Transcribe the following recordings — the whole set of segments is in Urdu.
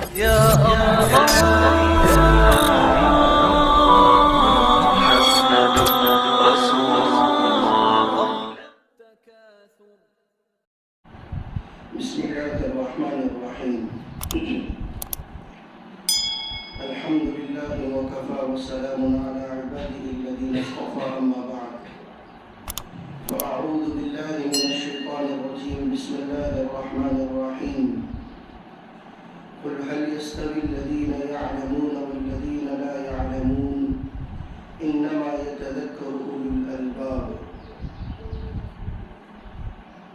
يا الله محمد رسول الله. بسم الله الرحمن الرحيم. الحمد لله وكفى وسلام على عباده الذين اصطفى، أما بعد، فأعوذ بالله من الشيطان الرجيم. بسم الله الرحمن الرحيم. قل هل يستوي الذين يعلمون والذين لا يعلمون إنما يتذكر أولو الألباب.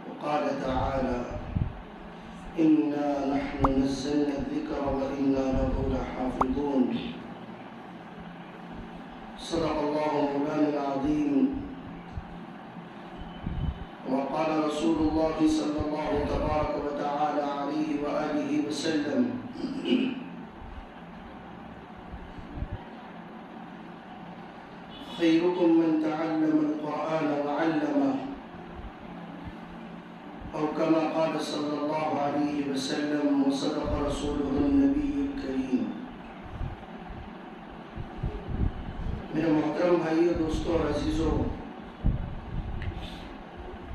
وقال تعالى: إنا نحن نزلنا الذكر وإنا له لحافظون. صدق الله مولانا العظيم. وقال رسول الله صلى الله تبارك وتعالى عليه وآله وسلم: خيركم من تعلم القرآن وعلمه، أو كما قال صلى الله عليه وسلم. وصدق رسوله النبي الكريم. میرے محترم بھائیو، دوستوں اور عزیزوں،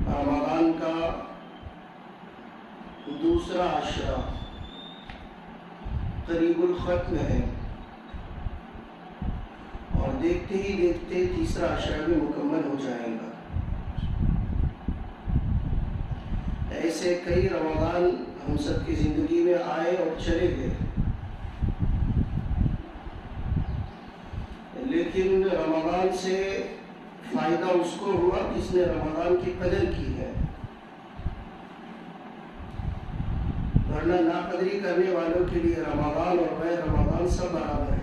رمضان کا دوسرا عشرہ قریب الختم ہے، اور دیکھتے ہی دیکھتے تیسرا عشرہ بھی مکمل ہو جائے گا۔ ایسے کئی رمضان ہم سب کی زندگی میں آئے اور چلے گئے، لیکن رمضان سے فائدہ اس کو ہوا جس نے رمضان کی قدر کی ہے، ورنہ ناقدری کرنے والوں کے لیے رمضان اور غیر رمضان سب برابر ہے۔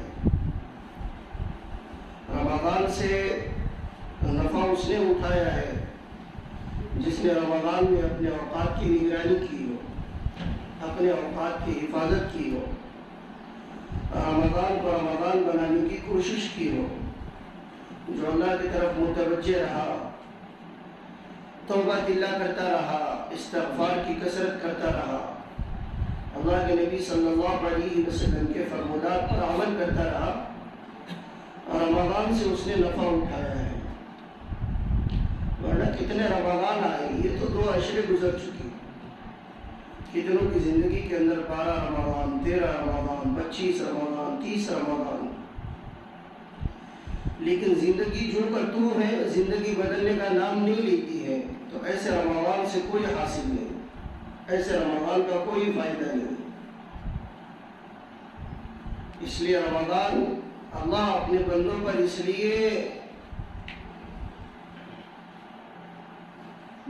رمضان سے نفع اس نے اٹھایا ہے جس نے رمضان میں اپنے اوقات کی نگرانی کی ہو، اپنے اوقات کی حفاظت کی ہو، رمضان کو رمضان بنانے کی کوشش کی ہو، جو اللہ کی طرف متوجہ رہا، توبہ اللہ کرتا رہا، استغفار کی کثرت کرتا رہا، اللہ کے نبی صلی اللہ علیہ وسلم کے فرمودات پر عمل کرتا رہا، اور رمضان سے اس نے نفع اٹھایا ہے۔ ورنہ کتنے رمضان آئے، یہ تو 2 عشرے گزر چکی، کتنوں کی زندگی کے اندر 12 رمضان، 13 رمضان، 25 رمضان، 30 رمضان، لیکن زندگی جو کا تو ہے، زندگی بدلنے کا نام نہیں لیتی ہے، تو ایسے رمضان سے کوئی حاصل نہیں، ایسے رمضان کا کوئی فائدہ نہیں۔ اس لیے رمضان اللہ اپنے بندوں پر اس لیے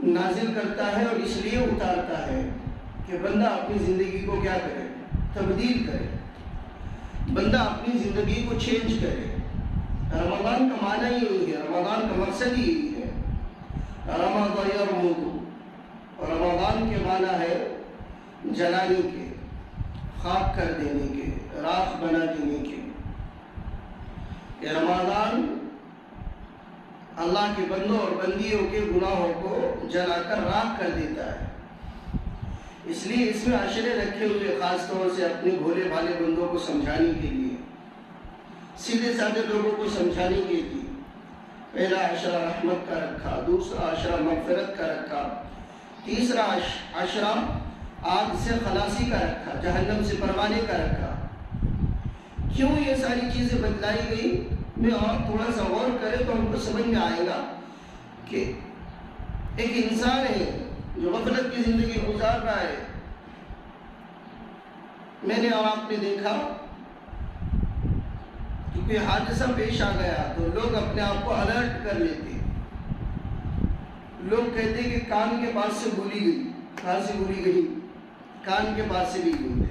نازل کرتا ہے اور اس لیے اتارتا ہے کہ بندہ اپنی زندگی کو کیا کرے، تبدیل کرے، بندہ اپنی زندگی کو چینج کرے۔ رمضان کا معنی یہی ہے، رمضان کا مقصد ہی یہی ہے، رمضان یرمض، اور رمضان کے معنی ہے جلانے کے، خاک کر دینے کے، راکھ بنا دینے کے۔ کہ رمضان اللہ کے بندوں اور بندیوں کے گناہوں کو جلا کر راکھ کر دیتا ہے۔ اس لیے اس میں عشرے رکھے ہوئے خاص طور سے اپنے بھولے بھالے بندوں کو سمجھانے کے لیے، سیدھے سادھے لوگوں کو سمجھانے کے لیے پہلا عشرہ رحمت کا رکھا، دوسرا عشرہ مغفرت کا رکھا، تیسرا عشرہ آگ سے خلاصی کا رکھا، جہنم سے پروانے کا رکھا۔ کیوں یہ ساری چیزیں بتلائی گئی؟ میں اور تھوڑا سا غور کرے تو ہم کو سمجھ میں آئے گا کہ ایک انسان ہے جو غفلت کی زندگی گزار رہا ہے۔ میں نے اور آپ نے دیکھا کہ کوئی حادثہ پیش آ گیا تو لوگ اپنے آپ کو الرٹ کر لیتے، لوگ کہتے کہ کان کے پاس سے گولی گئی، کہاں سے گولی گئی؟ کان کے پاس سے بھی گئی۔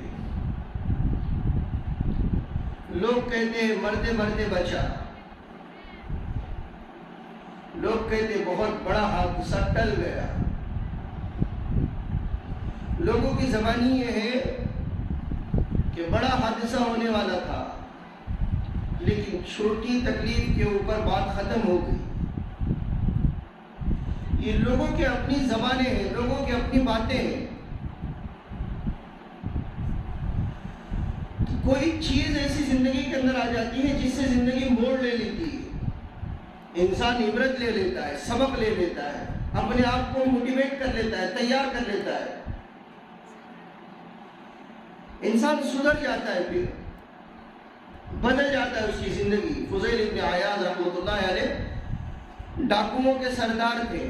لوگ کہتے ہیں مرتے مرتے بچا، لوگ کہتے بہت بڑا حادثہ ٹل گیا۔ لوگوں کی زبانی یہ ہے کہ بڑا حادثہ ہونے والا تھا، لیکن چھوٹی تکلیف کے اوپر بات ختم ہو گئی۔ یہ لوگوں کے اپنی زبانیں ہیں، لوگوں کی اپنی باتیں ہیں۔ کوئی چیز ایسی زندگی کے اندر آ جاتی ہے جس سے زندگی موڑ لے لیتی ہے، انسان عبرت لے لیتا ہے، سبق لے لیتا ہے، اپنے آپ کو موٹیویٹ کر لیتا ہے، تیار کر لیتا ہے، انسان سدھر جاتا ہے، پھر بدل جاتا ہے اس کی زندگی۔ فضیل ابن عیاض رحمۃ اللہ علیہ ڈاکوؤں کے سردار تھے۔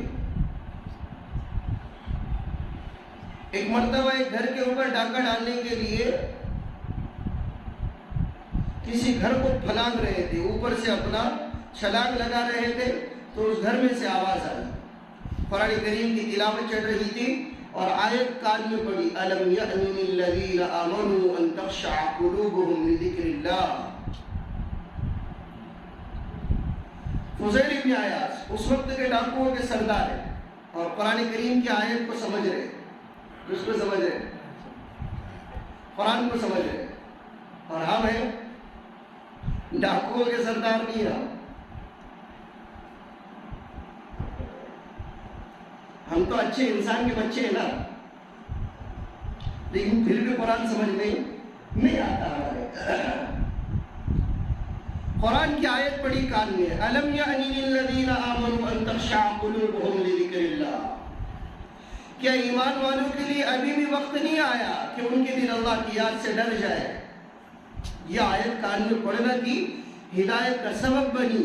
ایک مرتبہ ایک گھر کے اوپر ڈاکہ ڈالنے کے لیے کسی گھر کو پھلانگ رہے تھے، اوپر سے اپنا چھلانگ لگا رہے تھے، تو اس گھر میں سے آواز آئی، قرآن کریم کی تلاوت چل رہی تھی اور آیت کان میں پڑی، أَلَمْ يَأْنِ لِلَّذِينَ آمَنُوا أَن تَخْشَعَ قُلُوبُهُمْ لِذِكْرِ اللَّهِ۔ فضیل ابن عیاض اس وقت کے ڈاکوؤں کے سردار ہیں اور قرآن کریم کی آیت کو سمجھ رہے، اس کو سمجھ رہے، قرآن کو سمجھ رہے، اور ہم ہیں ڈاکوؤں کے سردار نہیں ہیں، ہم تو اچھے انسان کے بچے ہیں نا، لیکن پھر بھی قرآن سمجھ میں نہیں آتا ہمارے۔ قرآن کی آیت پڑھی کان میں، أَلَمْ يَأْنِ لِلَّذِينَ آمَنُوا أَن تَخْشَعَ قُلُوبُهُمْ لِذِكْرِ اللَّهِ۔ کیا ایمان والوں کے لیے ابھی بھی وقت نہیں آیا کہ ان کے دل اللہ کی یاد سے ڈر جائے؟ یہ آیت کان میں پڑھنا کی ہدایت کا سبب بنی۔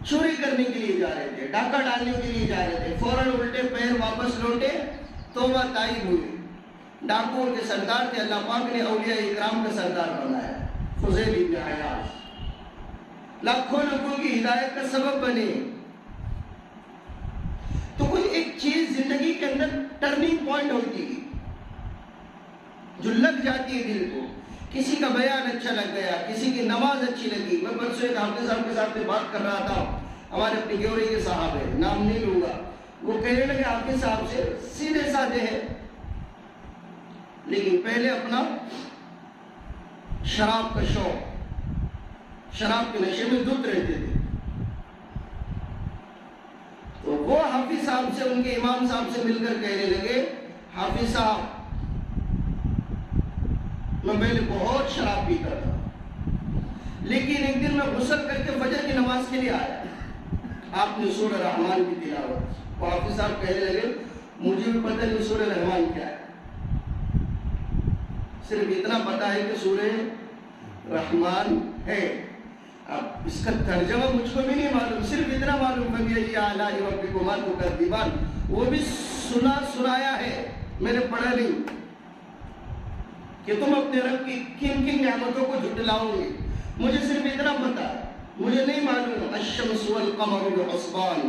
چوری کرنے کے لیے جا رہے تھے، ڈاکہ ڈالنے کے لیے جا رہے تھے، فوراً الٹے پیر واپس لوٹے، توبہ تائب ہوئے۔ ڈاکوؤں کے سردار تھے، اللہ پاک نے اولیاء اکرام کا سردار بنایا، فضیل ابن عیاض لاکھوں لوگوں کی ہدایت کا سبب بنے۔ تو کوئی ایک چیز زندگی کے اندر ٹرننگ پوائنٹ ہوتی ہے جو لگ جاتی ہے دل کو، کسی کا بیان اچھا لگ گیا، کسی کی نماز اچھی لگی۔ میں پرسوں ایک حافظ صاحب کے ساتھ بات کر رہا تھا، ہمارے اپنی گیوری کے صاحب ہیں، نام نہیں لوں گا، وہ کہنے لگے حافظ صاحب سے سیدھے سادے ہیں، لیکن پہلے اپنا شراب کا شوق، شراب کے نشے میں دھت رہتے تھے۔ تو وہ حافظ صاحب سے، ان کے امام صاحب سے مل کر کہنے لگے، حافظ صاحب میں پہلے بہت شراب پیتا تھا، لیکن ایک دن میں غسل کر کے فجر کی نماز کے لیے آیا، آپ نے سورہ رحمان کی تلاوت، وہ حافظ صاحب کہنے لگے مجھے بھی پتہ نہیں سورہ رحمان کیا ہے، صرف اتنا پتا ہے کہ سورہ رحمان ہے، اب اس کا ترجمہ مجھ کو بھی نہیں معلوم، صرف اتنا معلوم فَبِأَيِّ آلَاءِ رَبِّكُمَا تُكَذِّبَانِ، وہ بھی سنایا ہے، میں نے پڑھا نہیں کہ تم اپنے رب کی کن کن نعمتوں کو جھٹلاؤ گے، مجھے صرف اتنا پتا ہے، مجھے نہیں معلوم۔ الشمس والقمر بحسبان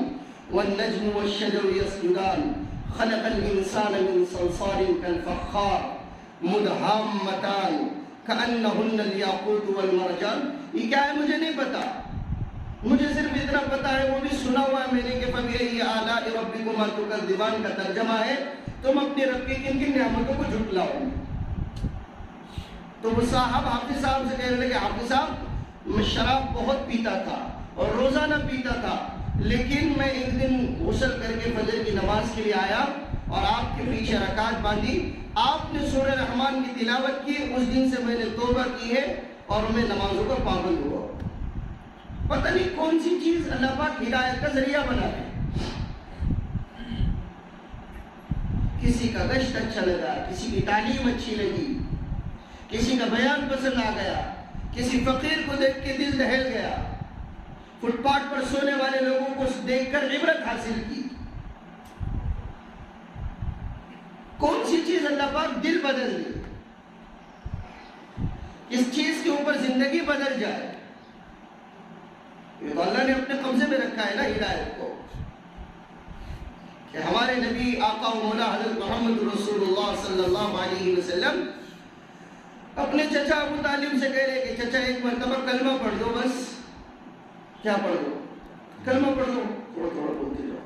والنجم والشجر يسجدان خلق الانسان من صلصال كالفخار مدهامتان كأنهن الياقوت والمرجان۔ یہ کیا ہے مجھے نہیں پتا، مجھے صرف اتنا پتا ہے، وہ بھی سنا ہوا ہے میں نے کہ فَبِأَيِّ آلَاءِ رَبِّكُمَا تُكَذِّبَانِ کا ترجمہ ہے تم اپنے رب کی کن کن نعمتوں کو جھٹلاؤ گے۔ تو وہ صاحب حافظ صاحب سے کہنے لگے، حافظ صاحب میں شراب بہت پیتا تھا اور روزانہ پیتا تھا، لیکن میں ایک دن غسل کر کے فجر کی نماز کے لیے آیا اور آپ کے پیچھے رکعت باندھی، آپ نے سورہ رحمان کی تلاوت کی، اس دن سے میں نے توبہ کی ہے اور میں نمازوں کا پابند ہوا۔ پتہ نہیں کون سی چیز اللہ پاک ہدایت کا ذریعہ بنا ہے۔ کسی کا گشت اچھا لگا، کسی کی تعلیم اچھی لگی، کسی کا بیان پسند آ گیا، کسی فقیر کو دیکھ کے دل دہل گیا، فٹ پاتھ پر سونے والے لوگوں کو دیکھ کر عبرت حاصل کی۔ کون سی چیز اللہ پاک دل بدل دے، اس چیز کے اوپر زندگی بدل جائے، یہ تو اللہ نے اپنے قبضے میں رکھا ہے نا ہدایت کو، کہ ہمارے نبی آقا و مولا حضرت محمد رسول اللہ صلی اللہ علیہ وسلم اپنے چچا ابو طالب سے کہہ رہے کہ چچا ایک مرتبہ کلمہ پڑھ دو، بس کیا پڑھ دو، کلمہ پڑھ دو، تھوڑا تھوڑا بولتے جاؤ،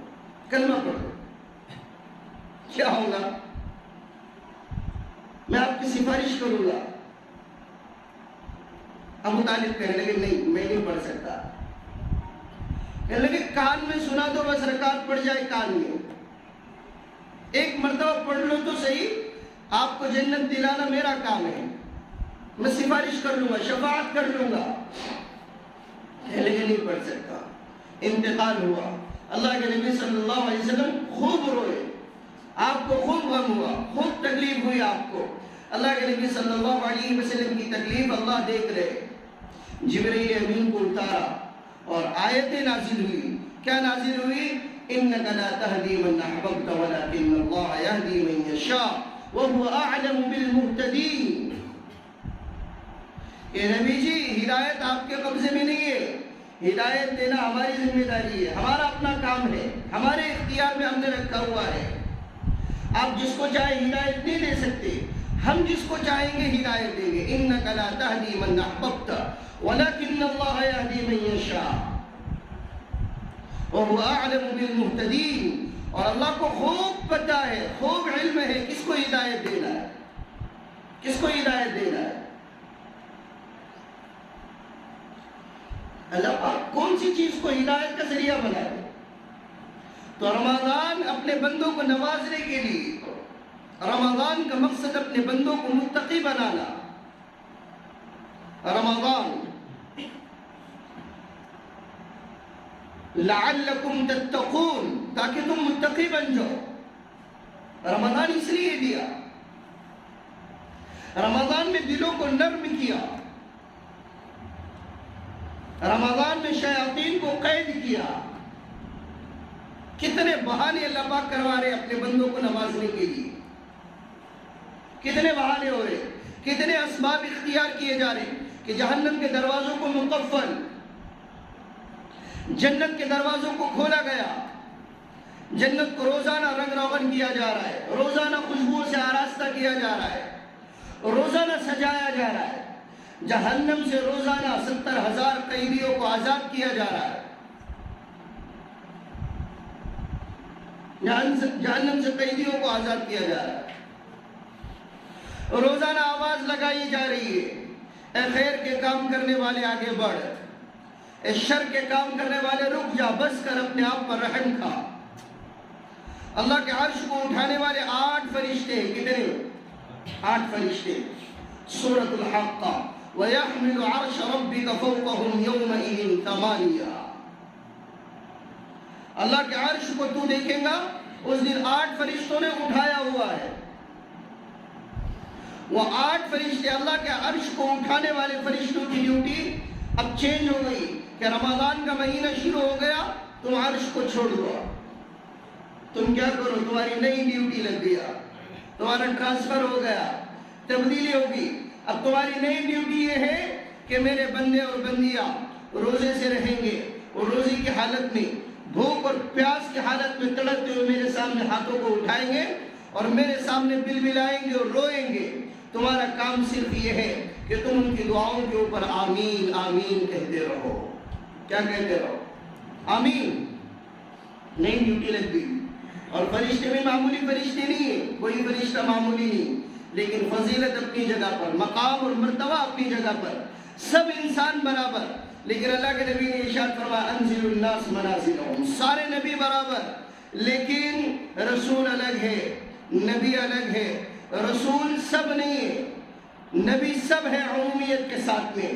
کلمہ پڑھ دو، کیا ہوگا، میں آپ کی سفارش کروں گا۔ ابو طالب کہنے لگے نہیں میں نہیں پڑھ سکتا، کہنے لگے کان میں سنا دو بس رکعت پڑھ جائے کان میں، ایک مرتبہ پڑھ لو تو صحیح، آپ کو جنت دلانا میرا کام ہے، میں سفارش کر لوں گا، شفاعت کر لوں گا، کہنے کے نہیں پڑھ سکتا۔ انتقال ہوا، اللہ کے نبی صلی اللہ علیہ وسلم خوب روئے، آپ کو خوب غم ہوا، خوب تکلیف ہوئی آپ کو۔ اللہ کے نبی صلی اللہ علیہ وسلم کی تکلیف اللہ دیکھ رہے، جبرائیل امین کو اتارا اور آیتیں نازل ہوئی۔ کیا نازل ہوئی؟ اِنَّكَ لَا تَهْدِي مَنْ أَحْبَبْتَ وَلَكِنَّ اللَّهَ يَهْدِي مَنْ يَشَاءُ وَهُوَ أَعْلَمُ بِالْمُهْتَدِينَ۔ کہ نبی جی ہدایت آپ کے قبضے میں نہیں ہے، ہدایت دینا ہماری ذمہ داری ہے، ہمارا اپنا کام ہے، ہمارے اختیار میں ہم نے رکھا ہوا ہے۔ آپ جس کو چاہے ہدایت نہیں دے سکتے، ہم جس کو چاہیں گے ہدایت دیں گے۔ اِنَّكَ لَا تَهْدِي مَنْ أَحْبَبْتَ وَلَكِنَّ اللَّهَ يَهْدِي مَنْ يَشَاءُ وَهُوَ أَعْلَمُ بِالْمُهْتَدِينَ۔ اور اللہ کو خوب پتہ ہے، خوب علم ہے کس کو ہدایت دینا ہے، کس کو ہدایت دینا ہے۔ اللہ پاک کون سی چیز کو ہدایت کا ذریعہ بنا دے؟ تو رمضان اپنے بندوں کو نوازنے کے لیے، رمضان کا مقصد اپنے بندوں کو متقی بنانا۔ رمضان لعلکم تتقون، تاکہ تم متقی بن جاؤ۔ رمضان اس لیے دیا، رمضان میں دلوں کو نرم کیا، رمضان میں شیاطین کو قید کیا۔ کتنے بہانے اللہ پاک کروا رہے اپنے بندوں کو نوازنے کے لیے، کتنے بہانے ہو رہے، کتنے اسباب اختیار کیے جا رہے کہ جہنم کے دروازوں کو مقفل، جنت کے دروازوں کو کھولا گیا، جنت کو روزانہ رنگ روغن کیا جا رہا ہے، روزانہ خوشبو سے آراستہ کیا جا رہا ہے، روزانہ سجایا جا رہا ہے۔ جہنم سے روزانہ 70,000 قیدیوں کو آزاد کیا جا رہا ہے، جہنم سے قیدیوں کو آزاد کیا جا رہا ہے۔ روزانہ آواز لگائی جا رہی ہے، اے خیر کے کام کرنے والے آگے بڑھ، اے شر کے کام کرنے والے رک جا، بس کر اپنے آپ پر رحم کھا۔ اللہ کے عرش کو اٹھانے والے 8 فرشتے، کتنے؟ 8 فرشتے۔ سورۃ الحاقہ، وَيَحْمِلُ عَرْشَ رَبِّكَ فَوْقَهُمْ يَوْمَئِذٍ ثَمَانِيَةٌ۔ اللہ کے عرش کو تو دیکھیں گا اس دن 8 فرشتوں نے اٹھایا ہوا ہے۔ وہ 8 فرشتے، اللہ کے عرش کو اٹھانے والے فرشتوں کی ڈیوٹی اب چینج ہو گئی کہ رمضان کا مہینہ شروع ہو گیا، تم عرش کو چھوڑ دو، تم کیا کرو، تمہاری نئی ڈیوٹی لگ گیا، تمہارا ٹرانسفر ہو گیا، تبدیلی ہوگی۔ اب تمہاری نئی ڈیوٹی یہ ہے کہ میرے بندے اور بندیاں روزے سے رہیں گے، اور روزے کی حالت میں، بھوک اور پیاس کی حالت میں تڑپتے ہوئے میرے سامنے ہاتھوں کو اٹھائیں گے اور میرے سامنے بلبلائیں گے اور روئیں گے۔ تمہارا کام صرف یہ ہے کہ تم ان کی دعاؤں کے اوپر آمین آمین کہتے رہو۔ کیا کہتے رہو؟ آمین۔ نئی ڈیوٹی لگ گئی، اور فرشتے میں معمولی فرشتے نہیں ہیں، کوئی فرشتہ معمولی نہیں، لیکن فضیلت اپنی جگہ پر، مقام اور مرتبہ اپنی جگہ پر، سب انسان برابر۔ لیکن اللہ کے نبی نے ارشاد فرمایا انزل الناس منازلهم، سارے نبی برابر، لیکن رسول الگ ہے، نبی الگ ہے۔ رسول سب نہیں ہے، نبی سب ہے عمومیت کے ساتھ میں۔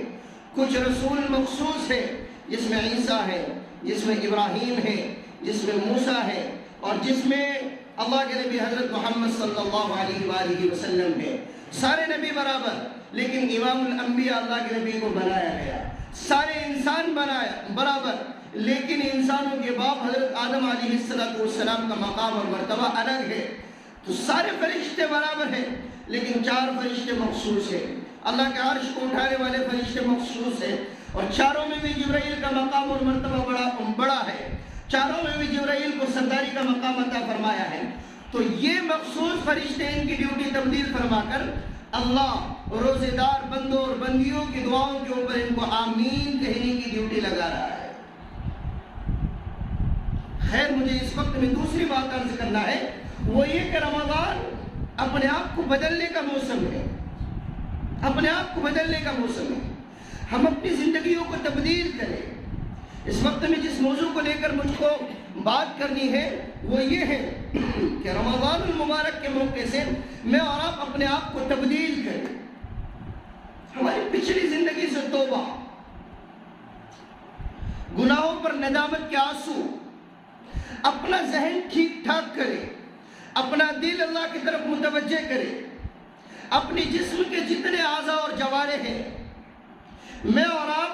کچھ رسول مخصوص ہے، جس میں عیسیٰ ہے، جس میں ابراہیم ہے، جس میں موسیٰ ہے، اور جس میں اللہ کے نبی حضرت محمد صلی اللہ علیہ وآلہ وسلم ہے۔ سارے نبی برابر، لیکن امام الانبیاء اللہ کے نبی کو بنایا گیا۔ سارے انسان بنایا برابر، لیکن انسانوں کے باپ حضرت آدم علیہ السلام کا مقام اور مرتبہ الگ ہے۔ تو سارے فرشتے برابر ہیں، لیکن 4 فرشتے مخصوص ہیں۔ اللہ کے عرش کو اٹھانے والے فرشتے مخصوص ہیں، اور چاروں میں بھی جبرائیل کا مقام اور مرتبہ بڑا ہے، چاروں میں بھی جبرائیل کو سرداری کا مقام عطا فرمایا ہے۔ تو یہ مخصوص فرشتے ان کی ڈیوٹی تبدیل فرما کر اللہ روزے دار بندوں اور بندیوں کی دعاؤں کے اوپر ان کو آمین کہنے کی ڈیوٹی لگا رہا ہے۔ خیر، مجھے اس وقت میں دوسری بات عرض کرنا ہے، وہ یہ کہ رمضان اپنے آپ کو بدلنے کا موسم ہے، اپنے آپ کو بدلنے کا موسم ہے۔ ہم اپنی زندگیوں کو تبدیل کریں۔ اس وقت میں جس موضوع کو لے کر مجھ کو بات کرنی ہے وہ یہ ہے کہ رمضان المبارک کے موقع سے میں اور آپ اپنے آپ کو تبدیل کریں، پچھلی زندگی سے توبہ، گناہوں پر ندامت کے آنسو، اپنا ذہن ٹھیک ٹھاک کرے، اپنا دل اللہ کی طرف متوجہ کرے، اپنی جسم کے جتنے اعضاء اور جوارے ہیں میں اور آپ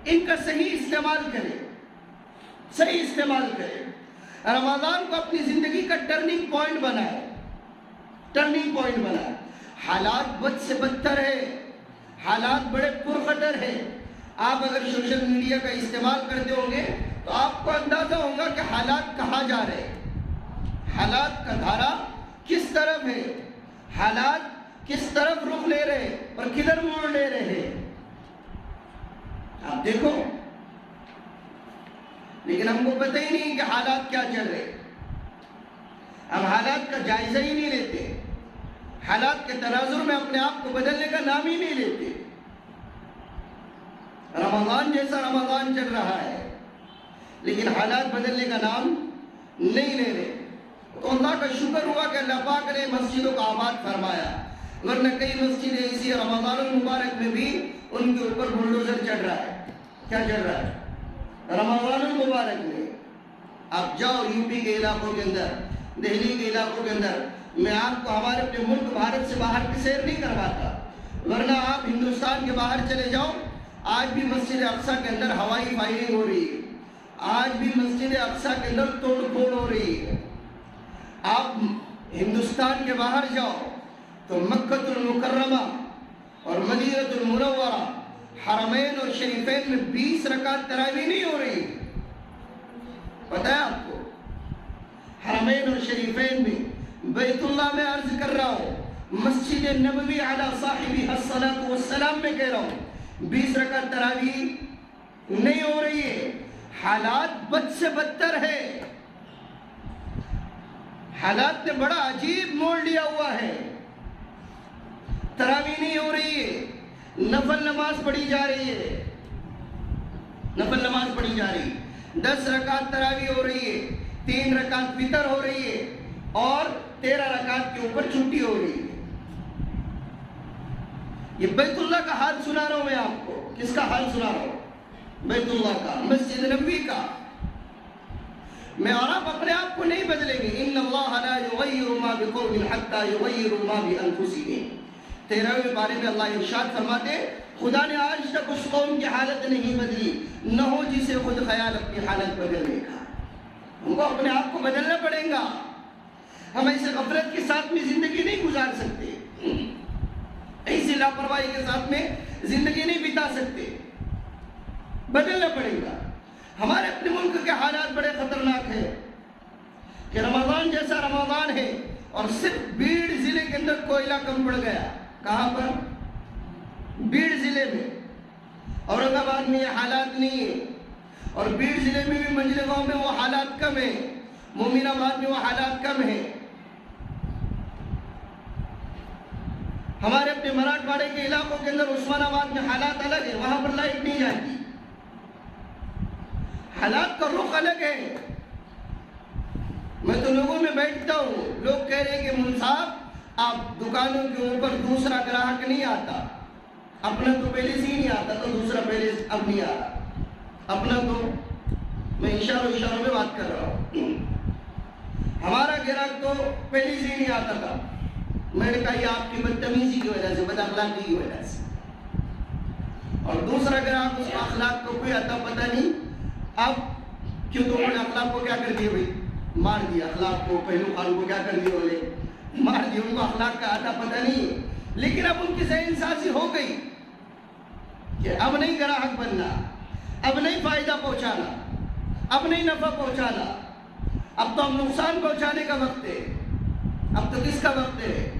ان کا صحیح استعمال کریں، صحیح استعمال کریں۔ رمضان کو اپنی زندگی کا ٹرننگ پوائنٹ بنائے، ٹرننگ پوائنٹ بنائے۔ حالات بد سے بدتر ہے، حالات بڑے پرخطر ہیں۔ آپ اگر سوشل میڈیا کا استعمال کرتے ہوں گے تو آپ کو اندازہ ہوگا کہ حالات کہاں جا رہے ہیں، حالات کا دھارا کس طرف ہے، حالات کس طرف رخ لے رہے ہیں اور کدھر موڑ لے رہے ہیں، آپ دیکھو۔ لیکن ہم کو پتہ ہی نہیں کہ حالات کیا چل رہے، ہم حالات کا جائزہ ہی نہیں لیتے، حالات کے تناظر میں اپنے آپ کو بدلنے کا نام ہی نہیں لیتے۔ رمضان جیسا رمضان چل رہا ہے لیکن حالات بدلنے کا نام نہیں لے رہے، تو اللہ کا شکر ہوا کہ اللہ پاک نے مسجدوں کو آباد فرمایا، ورنہ کئی مسجدیں ایسی رمضان المبارک میں بھی ان کے اوپر بلڈوزر چڑھ رہا ہے۔ کیا چل رہا ہے رمضان المبارک میں؟ آپ جاؤ یو پی کے علاقوں کے اندر، دہلی کے علاقوں کے اندر، میں آپ کو ہمارے اپنے ملک بھارت سے باہر کی سیر نہیں کرواتا، ورنہ آپ ہندوستان کے باہر چلے جاؤ، آج بھی مسجد اقصی کے اندر ہوائی فائرنگ ہو رہی ہے، آج بھی مسجد اقصی کے اندر توڑ پھوڑ ہو رہی ہے۔ آپ ہندوستان کے باہر جاؤ تو مکہ المکرمہ اور مدینہ المنورہ، حرمین اور شریفین میں 20 رکعت تراویح نہیں ہو رہی، پتہ ہے آپ کو؟ حرمین اور شریفین میں، بیت اللہ میں عرض کر رہا ہوں، مسجد نبوی علی صاحبہ الصلاۃ والسلام میں کہہ رہا ہوں، 20 رکعت تراویح نہیں ہو رہی ہے۔ حالات بد سے بدتر ہے، حالات نے بڑا عجیب موڑ لیا ہوا ہے۔ تراویح نہیں ہو رہی ہے، نفل نماز پڑھی جا رہی ہے، نفل نماز پڑھی جا رہی ہے، 10 رکعت تراویح ہو رہی ہے، 3 رکعت وتر ہو رہی ہے اور 13 رکعت کے اوپر چھٹی ہو رہی ہے۔ یہ بیت اللہ کا حال سنا رہا ہوں میں آپ کو۔ کس کا حال سنا رہا ہوں؟ بیت اللہ کا، مسجد نبوی کا۔ میں اور آپ اپنے آپ کو نہیں بدلیں گے۔ ان اللہ لا یغیر ما بقوم حتی یغیروا ما بانفسہم۔ 13ویں پارے میں اللہ ارشاد فرماتے، خدا نے آج تک اس قوم کی حالت نہیں بدلی، نہ ہو جسے خود خیال اپنی حالت بدلنے کا۔ ہم کو اپنے آپ کو بدلنا پڑے گا، ہم ایسے غفلت کے ساتھ میں زندگی نہیں گزار سکتے، ایسی لاپرواہی کے ساتھ میں زندگی نہیں بتا سکتے، بدلنا پڑے گا۔ ہمارے اپنے ملک کے حالات بڑے خطرناک ہیں کہ رمضان جیسا رمضان ہے اور صرف بیڑ ضلع کے اندر کوئلہ کم پڑ گیا۔ کہاں پر؟ بیڑ ضلع میں۔ اورنگ آباد میں یہ حالات نہیں ہے، اور بیڑ ضلع میں بھی منجل گاؤں میں وہ حالات کم ہیں، مومن آباد میں وہ حالات کم ہیں۔ ہمارے اپنے مراٹھواڑے کے علاقوں کے اندر عثمان آباد میں حالات الگ ہیں، وہاں پر لائٹ نہیں جاتی، حالات کا رخ الگ ہے۔ میں تو لوگوں میں بیٹھتا ہوں، لوگ کہہ رہے ہیں کہ مول صاحب آپ دکانوں کے اوپر دوسرا گراہک نہیں آتا، اپنا تو پہلے سے ہی نہیں آتا تو دوسرا پہلے اب نہیں آ رہا، اپنا تو میں اشاروں میں بات کر رہا ہوں، ہمارا گراہک تو پہلے سے ہی نہیں آتا تھا۔ میں نے کہا یہ آپ کی بدتمیزی کی وجہ سے، بد اخلاقی کی وجہ سے، اور دوسرا گراہک اس اخلاق کو کوئی عطا پتہ نہیں، اب کیوں تو انہوں نے اخلاق کو کیا کر دیا بھائی، مار دیا اخلاق کو، پہلو خان کو کیا کر دیا بولے، مار دیا، ان کو اخلاق کا عطا پتہ نہیں۔ لیکن اب ان کی ذہن سازی ہو گئی کہ اب نہیں گراہک بننا، اب نہیں فائدہ پہنچانا، اب نہیں نفع پہنچانا، اب تو ہم نقصان پہنچانے کا وقت ہے۔ اب تو کس کا وقت ہے؟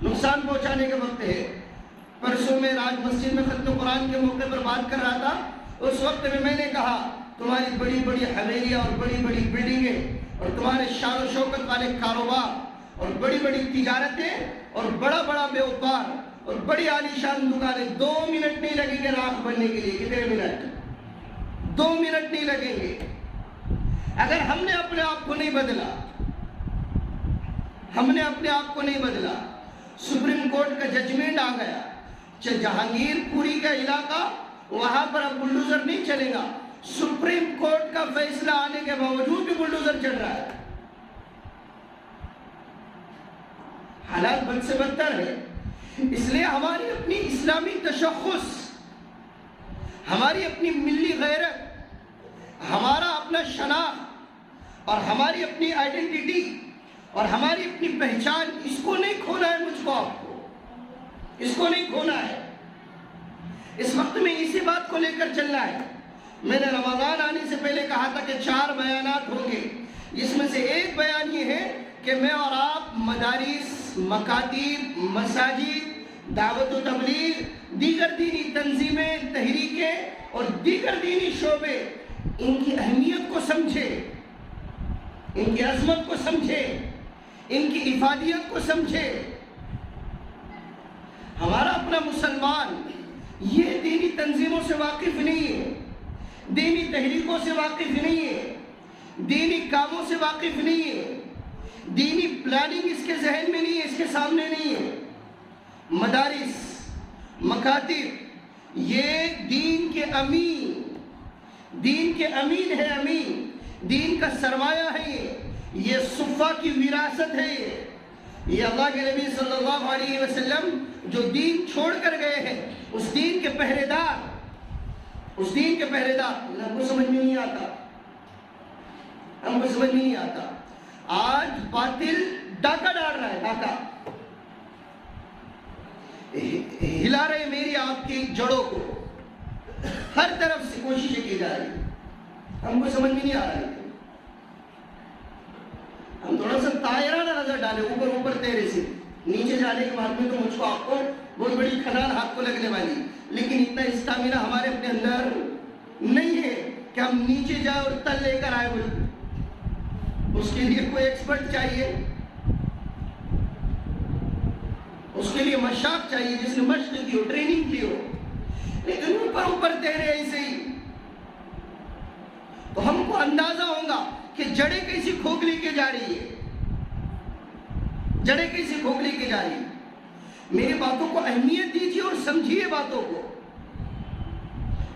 نقصان پہنچانے کا وقت ہے۔ پرسوں میں راج مسجد میں ختم قرآن کے موقع پر بات کر رہا تھا، اس وقت میں نے کہا تمہاری بڑی بڑی حویلیاں اور بڑی بڑی بلڈنگیں اور تمہارے شان و شوکت والے کاروبار اور بڑی بڑی تجارتیں اور بڑا بڑا بیوپار اور بڑی عالیشان دکانیں 2 منٹ نہیں لگیں گے راکھ بننے کے لیے۔ کتنے منٹ؟ 2 منٹ نہیں لگیں گے۔ اگر ہم نے اپنے آپ کو نہیں بدلا، ہم نے اپنے آپ کو نہیں بدلا، سپریم کورٹ کا ججمنٹ آ گیا، جہانگیر پوری کا علاقہ، وہاں پر اب بلڈوزر نہیں چلے گا. سپریم کورٹ کا فیصلہ آنے کے باوجود بھی بلڈوزر چل رہا ہے. حالات بد سے بدتر ہے. اس لیے ہماری اپنی اسلامی تشخص، ہماری اپنی ملی غیرت، ہمارا اپنا شناخت اور ہماری اپنی آئیڈینٹی اور ہماری اپنی پہچان، اس کو نہیں کھونا ہے. مجھ کو، آپ کو اس کو نہیں کھونا ہے. اس وقت میں اسی بات کو لے کر چلنا ہے. میں نے رمضان آنے سے پہلے کہا تھا کہ 4 بیانات ہوں گے، جس میں سے ایک بیان یہ ہے کہ میں اور آپ مدارس، مکاتب، مساجد، دعوت و تبلیغ، دیگر دینی تنظیمیں، تحریکیں اور دیگر دینی شعبے، ان کی اہمیت کو سمجھے، ان کی عظمت کو سمجھے، ان کی افادیت کو سمجھے. ہمارا اپنا مسلمان یہ دینی تنظیموں سے واقف نہیں ہے، دینی تحریکوں سے واقف نہیں ہے، دینی کاموں سے واقف نہیں ہے، دینی پلاننگ اس کے ذہن میں نہیں ہے، اس کے سامنے نہیں ہے. مدارس، مکاتب، یہ دین کے امین، دین کے امین ہے، امین دین کا سرمایہ ہے. یہ صفہ کی وراثت ہے. یہ اللہ کے نبی صلی اللہ علیہ وسلم جو دین چھوڑ کر گئے ہیں، اس دین کے پہرے دار، اس دین کے پہرے دار. ہم کو سمجھ میں نہیں آتا، ہم کو سمجھ میں نہیں آتا. آج باطل ڈاکہ ڈال رہا ہے، ڈاکہ ہلا رہے میری آپ کی جڑوں کو. ہر طرف سے کوششیں کی جا رہی، ہم کو سمجھ میں نہیں آ رہا ہے. ہم تھوڑا سا طائرانہ نظر ڈالے، اوپر اوپر تیرے سے، نیچے جانے کے بعد میں تو مجھ کو، آپ کو بہت بڑی کھنال ہاتھ کو لگنے والی. لیکن اتنا اسٹامینا ہمارے اپنے اندر نہیں ہے کہ ہم نیچے جائیں اور تل لے کر آئے. بولے اس کے لیے کوئی ایکسپرٹ چاہیے، اس کے لیے مشاق چاہیے، جس نے مشق کی ہو، ٹریننگ کی ہو. لیکن اوپر اوپر تیرے ایسے ہی تو ہم کو اندازہ ہوگا کہ جڑیں کیسی کھوکھلی کے جا رہی ہے، جڑیں کیسی کھوکھلی کے جا رہی ہے. میری باتوں کو اہمیت دیجیے اور سمجھیے، باتوں کو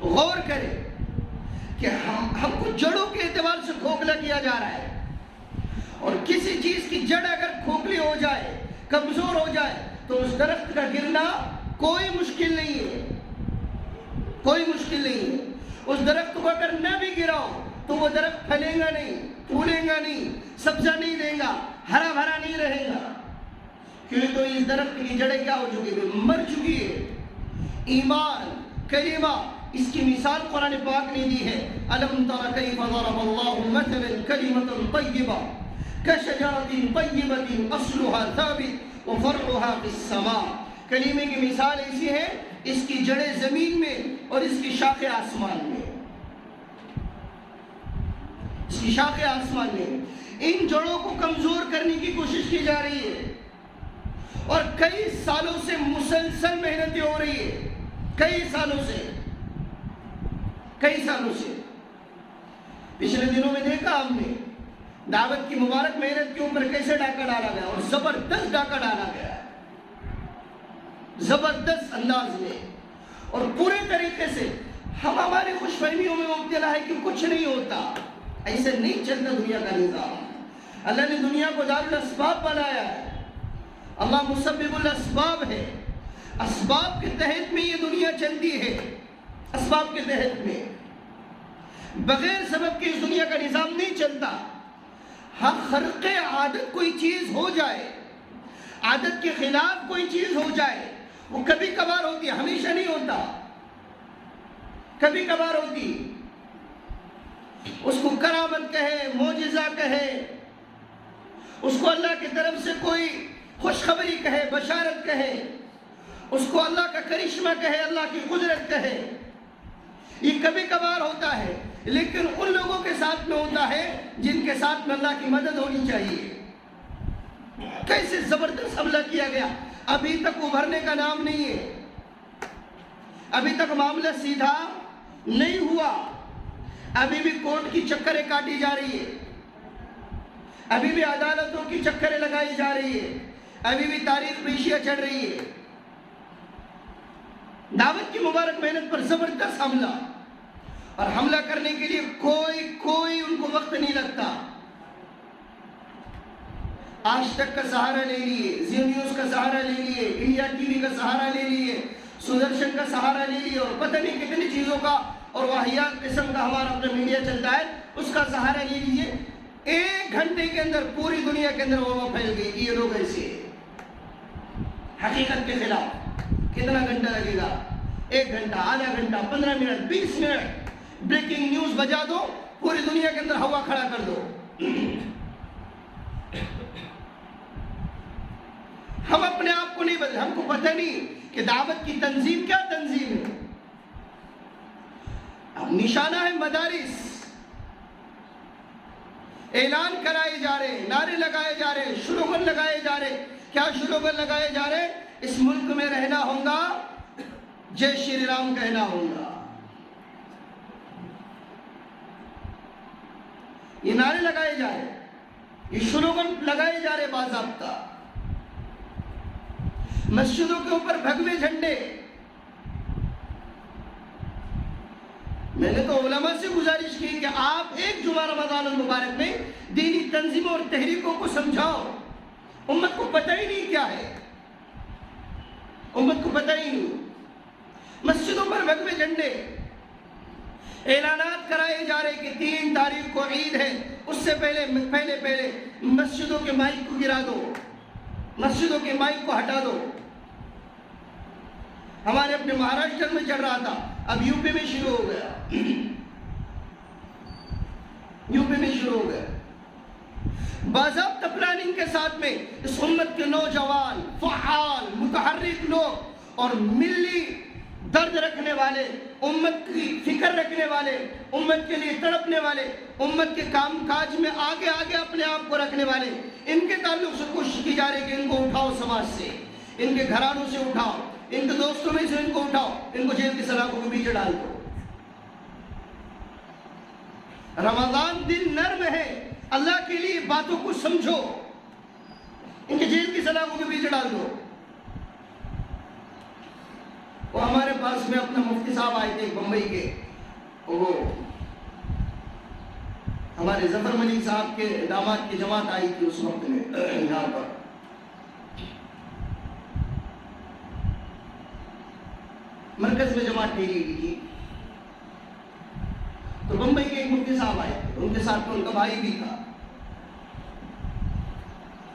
غور کریں کہ ہم کو جڑوں کے اعتبار سے کھوکھلا کیا جا رہا ہے. اور کسی چیز کی جڑ اگر کھوکھلی ہو جائے، کمزور ہو جائے، تو اس درخت کا گرنا کوئی مشکل نہیں ہے، کوئی مشکل نہیں ہے. اس درخت کو اگر نہ بھی گراؤ تو وہ درخت پھلے گا نہیں، پھولے گا نہیں، سبزہ نہیں دے گا، ہرا بھرا نہیں رہے گا. کیوں؟ تو اس درخت کی جڑیں کیا ہو چکی ہے؟ مر چکی ہے. ایمان، کلمہ، اس کی مثال قرآن پاک نے دی ہے. الم تر کیف ضرب اللہ مثلا کلمۃ طیبہ کشجرۃ طیبۃ اصلها ثابت وفرعها فی السماء. کلمے کی مثال ایسی ہے، اس کی جڑیں زمین میں اور اس کی شاخیں آسمان میں، اس کی شاخیں آسمان میں. ان جڑوں کو کمزور کرنے کی کوشش کی جا رہی ہے اور کئی سالوں سے مسلسل محنتیں ہو رہی ہے، کئی سالوں سے. پچھلے دنوں میں دیکھا ہم نے دعوت کی مبارک محنت کے اوپر کیسے ڈاکہ ڈالا گیا، اور زبردست ڈاکہ ڈالا گیا، زبردست انداز میں اور پورے طریقے سے. ہم ہماری خوش فہمیوں میں مبتلا ہے کہ کچھ نہیں ہوتا. ایسے نہیں چلتا دنیا کا نظام. اللہ نے دنیا کو دار الاسباب بنایا ہے. اللہ مسبب الاسباب ہے. اسباب کے تحت میں یہ دنیا چلتی ہے، اسباب کے تحت میں. بغیر سبب کے اس دنیا کا نظام نہیں چلتا. ہر خرق عادت کوئی چیز ہو جائے، عادت کے خلاف کوئی چیز ہو جائے، وہ کبھی کبھار ہوتی ہے، ہمیشہ نہیں ہوتا، کبھی کبھار ہوتی. اس کو کرامت کہے، معجزہ کہے، اس کو اللہ کی طرف سے کوئی خوشخبری کہے، بشارت کہے، اس کو اللہ کا کرشمہ کہے، اللہ کی قدرت کہے. یہ کبھی کبھار ہوتا ہے، لیکن ان لوگوں کے ساتھ میں ہوتا ہے جن کے ساتھ میں اللہ کی مدد ہونی چاہیے. کیسے زبردست حملہ کیا گیا، ابھی تک ابھرنے کا نام نہیں ہے، ابھی تک معاملہ سیدھا نہیں ہوا. ابھی بھی کورٹ کی چکریں کاٹی جا رہی ہے، ابھی بھی عدالتوں کی چکریں لگائی جا رہی ہے، ابھی بھی تاریخ پیشیاں چڑھ رہی ہے. دعوت کی مبارک محنت پر زبردست حملہ، اور حملہ کرنے کے لیے کوئی ان کو وقت نہیں لگتا۔ آج تک کا سہارا لے لیے، زی نیوز کا سہارا لے لیے، انڈیا ٹی وی کا سہارا لے لیے، سدرشن کا سہارا لے لیے، اور پتہ نہیں کتنی چیزوں کا اور واہیات قسم کا ہمارا اپنا میڈیا چلتا ہے، اس کا سہارا لے لیجیے۔ 1 گھنٹے کے اندر پوری دنیا کے اندر وہ پھیل گئی کہ یہ لوگ ایسے حقیقت کے خلاف۔ کتنا گھنٹہ لگے گا؟ 1 گھنٹہ، آدھا گھنٹہ، 15 منٹ، 20 منٹ، بریکنگ نیوز بجا دو، پوری دنیا کے اندر ہوا کھڑا کر دو۔ ہم اپنے آپ کو نہیں بدلے، ہم کو پتہ نہیں کہ دعوت کی تنظیم کیا تنظیم ہے۔ اب نشانہ ہے مدارس، اعلان کرائے جا رہے، نعرے لگائے جا رہے، شلوگن لگائے جا رہے۔ کیا شلوگن لگائے جا رہے؟ اس ملک میں رہنا ہوگا، جے شری رام کہنا ہوگا۔ یہ نعرے لگائے جا رہے، یہ شلوگن لگائے جا رہے باضابطہ۔ مسجدوں کے اوپر بھگوے جھنڈے۔ میں نے تو علماء سے گزارش کی کہ آپ ایک جمعہ رمضان المبارک میں دینی تنظیموں اور تحریکوں کو سمجھاؤ۔ امت کو پتہ ہی نہیں کیا ہے، امت کو پتہ ہی نہیں۔ مسجدوں پر بھگوے جھنڈے، اعلانات کرائے جا رہے کہ 3 تاریخ کو عید ہے، اس سے پہلے مسجدوں کے مائک کو گرا دو، مسجدوں کے مائک کو ہٹا دو۔ ہمارے اپنے مہاراشٹر میں چل رہا تھا، اب یو پی میں شروع ہو گیا، یو پی میں شروع ہو گیا۔ باضابطہ پلاننگ کے ساتھ میں اس امت کے نوجوان، فعال، متحرک لوگ اور ملی درد رکھنے والے، امت کی فکر رکھنے والے، امت کے لیے تڑپنے والے، امت کے کام کاج میں آگے اپنے آپ کو رکھنے والے، ان کے تعلق سے کوشش کی جا رہی کہ ان کو اٹھاؤ، سماج سے، ان کے گھرانوں سے اٹھاؤ، ان کے دوستوں میں سے ان کو اٹھاؤ، ان کو جیل کی سلاخوں کے پیچھے ڈال دو۔ رمضان دن نرم ہے، اللہ کے لیے باتوں کو سمجھو، ان کے جیل کی سلاخوں کے پیچھے ڈال دو۔ وہ ہمارے پاس میں اپنا مفتی صاحب آئے تھے بمبئی کے، وہ ہمارے ظفر ملک صاحب کے داماد کی جماعت آئی تھی اس وقت میں یہاں پر۔ مرکز میں جماعت ٹھہری ہوئی تھی، تو بمبئی کے ایک مفتی صاحب آئے تھے، ان کے ساتھ میں ان کا بھائی بھی تھا۔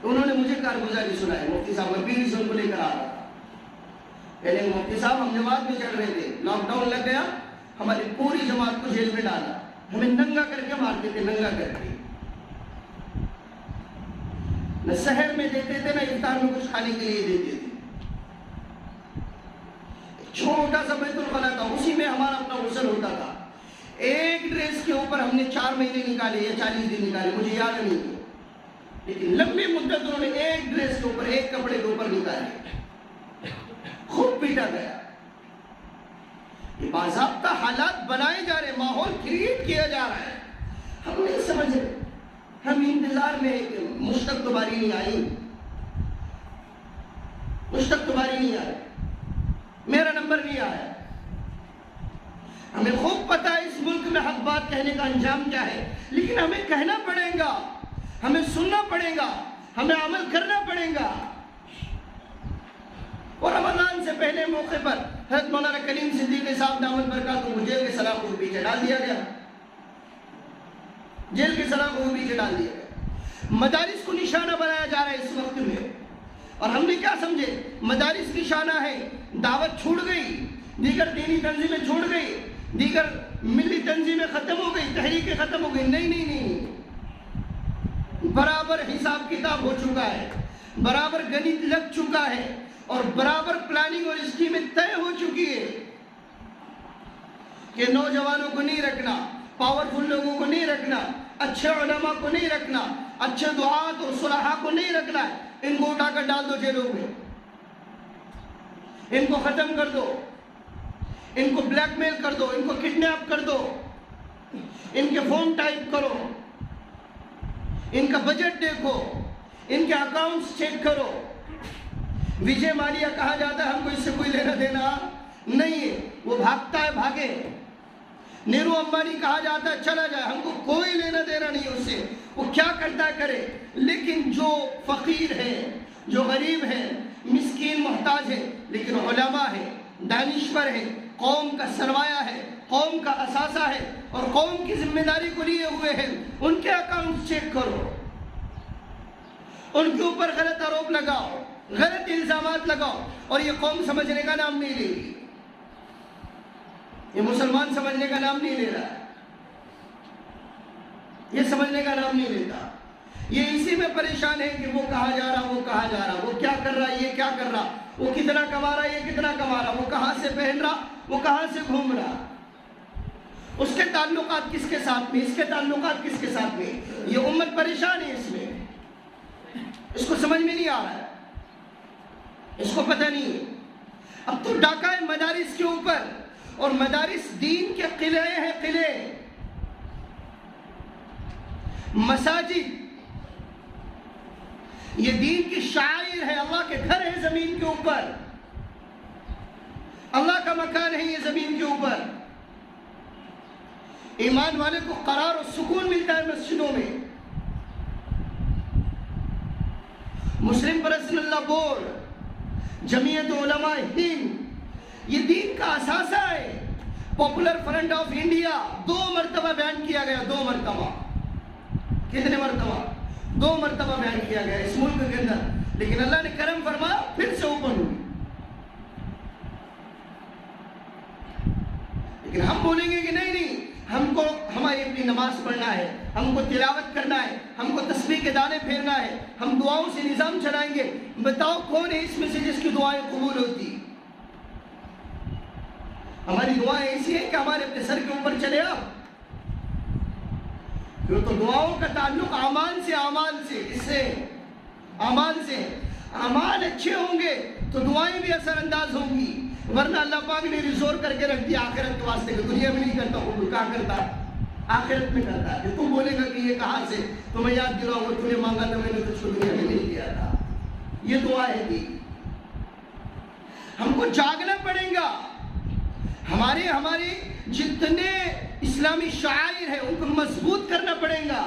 انہوں نے مجھے کارگزاری سنائی، مفتی صاحب میں بھی ان کو لے کر آ رہا تھا۔ پہلے مفتی صاحب ہم جماعت میں چڑھ رہے تھے، لاک ڈاؤن لگ گیا، ہماری پوری جماعت کو جیل میں ڈالا، ہمیں ننگا کر کے مارتے تھے، ننگا کر کے، نہ سحر میں دیتے تھے نہ افطار میں کچھ کھانے کے لیے دیتے تھے۔ چھوٹا سا بیت الخلا تھا، اسی میں ہمارا اپنا غسل ہوتا تھا۔ ایک ڈریس کے اوپر ہم نے 4 مہینے نکالے یا 40 دن نکالے، مجھے یاد نہیں ہے، لیکن لمبی مدت انہوں نے ایک ڈریس کے اوپر، ایک کپڑے کے اوپر نکالے، خوب پیٹا گیا۔ یہ باضابطہ حالات بنائے جا رہے، ماحول کریٹ کیا جا رہا ہے، ہم نہیں سمجھ رہے، ہم انتظار میں کہ مشتق تمہاری نہیں آئی، مشتق تمہاری نہیں آئی، میرا نمبر نہیں آیا۔ ہمیں خوب پتہ ہے اس ملک میں حق بات کہنے کا انجام کیا ہے، لیکن ہمیں کہنا پڑے گا، ہمیں سننا پڑے گا، ہمیں عمل کرنا پڑے گا۔ اور رمضان سے پہلے موقع پر حضرت مولانا کلیم صدیقی صاحب دامت برکاتہ کو جیل کے سلاخوں کے پیچھے ڈال دیا گیا، جیل کے سلاخوں کے پیچھے ڈال دیا گیا۔ مدارس کو نشانہ بنایا جا رہا ہے اس وقت میں، اور ہم نے کیا سمجھے مدارس نشانہ ہے، دعوت چھوڑ گئی، دیگر دینی تنظیمیں چھوڑ گئی، دیگر ملی تنظیمیں ختم ہو گئی، تحریکیں ختم ہو گئی۔ نہیں، برابر حساب کتاب ہو چکا ہے، برابر گنت لگ چکا ہے، اور برابر پلاننگ اور اسکیمیں طے ہو چکی ہے کہ نوجوانوں کو نہیں رکھنا، پاورفل لوگوں کو نہیں رکھنا، اچھے علماء کو نہیں رکھنا، اچھے دعات اور صلحاء کو نہیں رکھنا ہے، ان کو اٹھا کر ڈال دو جیلوں میں، ان کو ختم کر دو، ان کو بلیک میل کر دو، ان کو کڈنیپ کر دو، ان کے فون ٹائپ کرو، ان کا بجٹ دیکھو، ان کے اکاؤنٹس چیک کرو۔ وجے مالیہ کہا جاتا ہے ہم کو اس سے کوئی لینا دینا نہیں بھاگتا ہے بھاگے. نیرو امبانی کہا جاتا ہے چلا جائے, ہم کو کوئی لینا دینا نہیں اس سے, وہ کیا کرتا ہے کرے. لیکن جو فقیر ہے, جو غریب ہے, مسکین محتاج ہے, لیکن علماء ہے, دانشور ہے, قوم کا سرمایہ ہے, قوم کا اثاثہ ہے, اور قوم کی ذمہ داری کو لیے ہوئے ہیں, ان کے اکاؤنٹ چیک کرو, ان کے اوپر غلط آروپ لگاؤ, غلط الزامات لگاؤ, اور یہ قوم سمجھنے کا نام نہیں لے گی, یہ مسلمان سمجھنے کا نام نہیں لے رہا ہے, یہ سمجھنے کا نام نہیں لیتا. یہ اسی میں پریشان ہے کہ وہ کہاں جا رہا, وہ کہاں جا رہا, وہ کیا کر رہا, یہ کیا کر رہا, وہ کتنا کما رہا, یہ کتنا کما رہا, وہ کہاں سے پہن رہا, وہ کہاں سے گھوم رہا, اس کے تعلقات کس کے ساتھ میں, اس کے تعلقات کس کے ساتھ میں. یہ امت پریشان ہے اس میں, اس کو سمجھ میں نہیں آ رہا ہے, اس کو پتہ نہیں ہے. اب تو ڈاکہ ہے مدارس کے اوپر, اور مدارس دین کے قلعے ہیں, قلعے. مساجد یہ دین کی شاعر ہے, اللہ کے گھر ہے زمین کے اوپر, اللہ کا مکان ہے یہ زمین کے اوپر. ایمان والے کو قرار و سکون ملتا ہے مسجدوں میں. مسلم پرسنل اللہ بورڈ, جمعیت علماء ہند, یہ دین کا اثاثہ ہے. پاپولر فرنٹ آف انڈیا 2 مرتبہ بیان کیا گیا, 2 مرتبہ. کتنے مرتبہ؟ 2 مرتبہ بیان کیا گیا اس ملک کے اندر, لیکن اللہ نے کرم فرمایا پھر سے اوپن ہوئی. لیکن ہم بولیں گے کہ نہیں نہیں, ہم کو ہماری اپنی نماز پڑھنا ہے, ہم کو تلاوت کرنا ہے, ہم کو تسبیح کے دانے پھیرنا ہے, ہم دعاؤں سے نظام چلائیں گے. بتاؤ کون ہے اس میں سے جس کی دعائیں قبول ہوتی؟ ہماری دعائیں ایسی ہیں کہ ہمارے اپنے سر کے اوپر چلے آپ. کیوں تو دعاؤں کا تعلق اعمال سے, اعمال سے, اس سے اعمال سے. اعمال اچھے ہوں گے تو دعائیں بھی اثر انداز ہوں گی, ورنہ اللہ پاک نے ریزور کر کے رکھ دیا آخرت کے واسطے, کہ دنیا میں نہیں کرتا ہوں, کہاں کرتا ہے, آخرت میں کرتا ہے. تم بولے گا کہ یہ کہاں سے, تو میں یاد دلاؤں گا, تم نے مانگا تھا, میں نے تجھ کو دنیا میں نہیں دیا تھا. یہ دعا ہے دی. ہم کو جاگنا پڑے گا. ہمارے جتنے اسلامی شعائر ہیں ان کو مضبوط کرنا پڑے گا,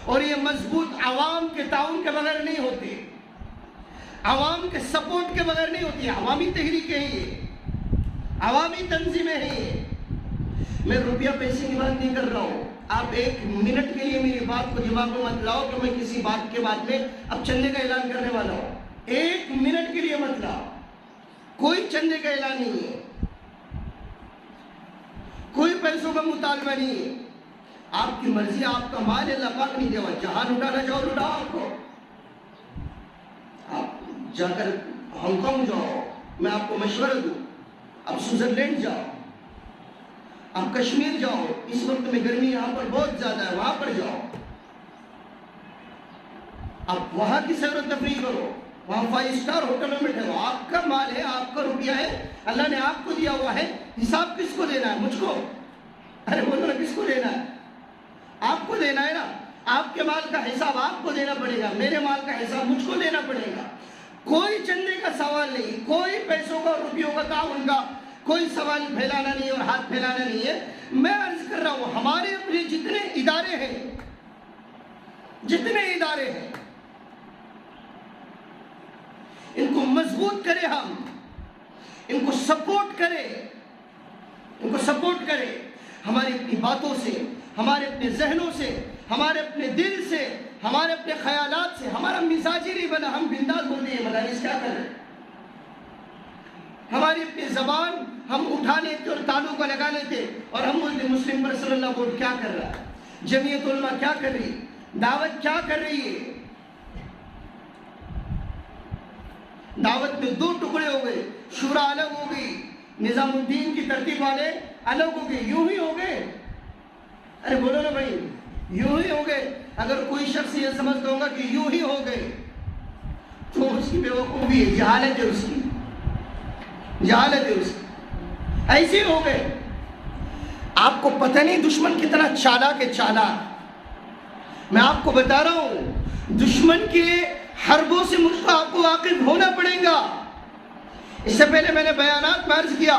اور یہ مضبوط عوام کے تعاون کے بغیر نہیں ہوتے, عوام کے سپورٹ کے بغیر نہیں ہوتی. عوامی تحریکیں ہیں یہ, عوامی تنظیمیں ہیں یہ. میں روپیہ پیسے کی بات نہیں کر رہا ہوں. آپ 1 منٹ کے لیے میری بات کو دماغ میں مت لاؤ کہ میں کسی بات کے بعد میں اب چندے کا اعلان کرنے والا ہوں. 1 منٹ کے لیے مت لاؤ, کوئی چندے کا اعلان نہیں ہے, کوئی پیسوں کا مطالبہ نہیں ہے. آپ کی مرضی, آپ کا مال اللہ پاک نہیں دیا. جہاں لٹانا چاہو لٹاؤ, آپ کو, آپ جا کر ہانگ کانگ جاؤ, میں آپ کو مشورہ دوں. آپ سوئٹزرلینڈ جاؤ, آپ کشمیر جاؤ, اس وقت میں گرمی یہاں پر بہت زیادہ ہے, وہاں پر جاؤ, آپ وہاں کی سیر و تفریح کرو, وہاں 5 اسٹار ہوٹلوں میں ٹھہرو. آپ کا مال ہے, آپ کا روپیہ ہے, اللہ نے آپ کو دیا ہوا ہے. حساب کس کو دینا ہے؟ مجھ کو. ارے بولو نا, کس کو دینا ہے؟ آپ کو دینا ہے نا. آپ کے مال کا حساب آپ کو دینا پڑے گا, میرے مال کا حساب مجھ کو دینا پڑے گا. کوئی چندے کا سوال نہیں, کوئی پیسوں کا, روپیوں کا, تعاون کا کوئی سوال پھیلانا نہیں اور ہاتھ پھیلانا نہیں ہے. میں عرض کر رہا ہوں, ہمارے اپنے جتنے ادارے ہیں, ان کو مضبوط کرے, ہم ان کو سپورٹ کرے, ہماری اپنی باتوں سے, ہمارے اپنے ذہنوں سے, ہمارے اپنے دل سے, ہمارے اپنے خیالات سے. ہمارا مزاج ہی نہیں بنا, ہم بنداز بولتے ہیں مدارس کیا کر رہے ہیں. ہماری اپنی زبان ہم اٹھا لیتے اور تالوں کو لگا لیتے, اور ہم بولتے مسلم پرسنل اللہ بورڈ کیا کر رہا ہے, جمعیت علماء کیا کر رہی ہے, دعوت کیا کر رہی ہے. دعوت میں 2 ٹکڑے ہو گئے, شورا الگ ہو گئی, نظام الدین کی ترتیب والے الگ ہو گئے. یوں ہی ہو گئے. ارے بولو نا بھائی, یوں ہی ہو گئے. اگر کوئی شخص یہ سمجھتا ہوگا کہ یوں ہی ہو گئے تو اس کی بیوقوفی ہے, جہالت ہے اس کی, جہالت ہے اس کی. ایسے ہو گئے. آپ کو پتہ نہیں دشمن کتنا چالاک ہے, چالاک. میں آپ کو بتا رہا ہوں, دشمن کے حربوں سے مجھ کو آپ کو واقف ہونا پڑے گا. اس سے پہلے میں نے بیانات میں عرض کیا,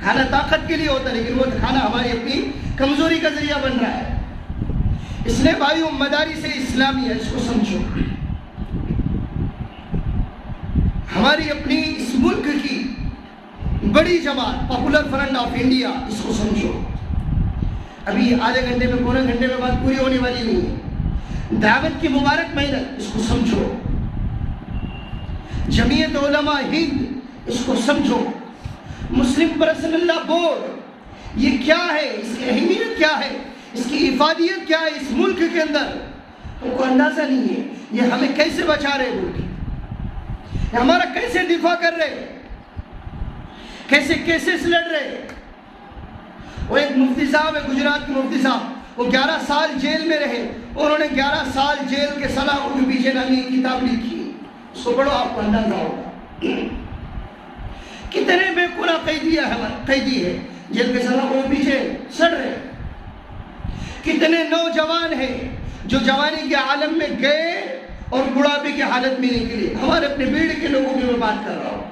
کھانا طاقت کے لیے ہوتا ہے لیکن وہ کھانا ہماری اپنی کمزوری کا ذریعہ بن رہا ہے. اس لیے بھائیوں مدارس اسلامیہ اس کو سمجھو, ہماری اپنی اس ملک کی بڑی جماعت پاپولر فرنٹ آف انڈیا, اس کو سمجھو. ابھی آدھے گھنٹے میں پونے گھنٹے میں بات پوری ہونے والی نہیں ہے. دعوت کی مبارک محنت اس کو سمجھو. جمعیت علماء ہند اس کو سمجھو. مسلم پرسنل اللہ بورڈ یہ کیا ہے, اس کی اہمیت کیا ہے, اس کی افادیت کیا ہے اس ملک کے اندر, ہم کو اندازہ نہیں ہے. یہ ہمیں کیسے بچا رہے ملک, یہ ہمارا کیسے دفاع کر رہے, کیسے کیسز لڑ رہے. وہ ایک مفتی صاحب ہے, گجرات کے مفتی صاحب, وہ 11 سال جیل میں رہے, انہوں نے 11 سال جیل کے سلاخوں کے پیچھے نامی کتاب لکھی. اس کو پڑھو آپ کو اندازہ ہوگا کتنے بے گناہ قیدی ہے جیل کے سلاخوں کے پیچھے سڑ رہے. کتنے نوجوان ہیں جو جوانی کے عالم میں گئے اور بڑھاپے کی حالت میں نکلے. ہمارے اپنے بیڑ کے لوگوں کی میں بات کر رہا ہوں.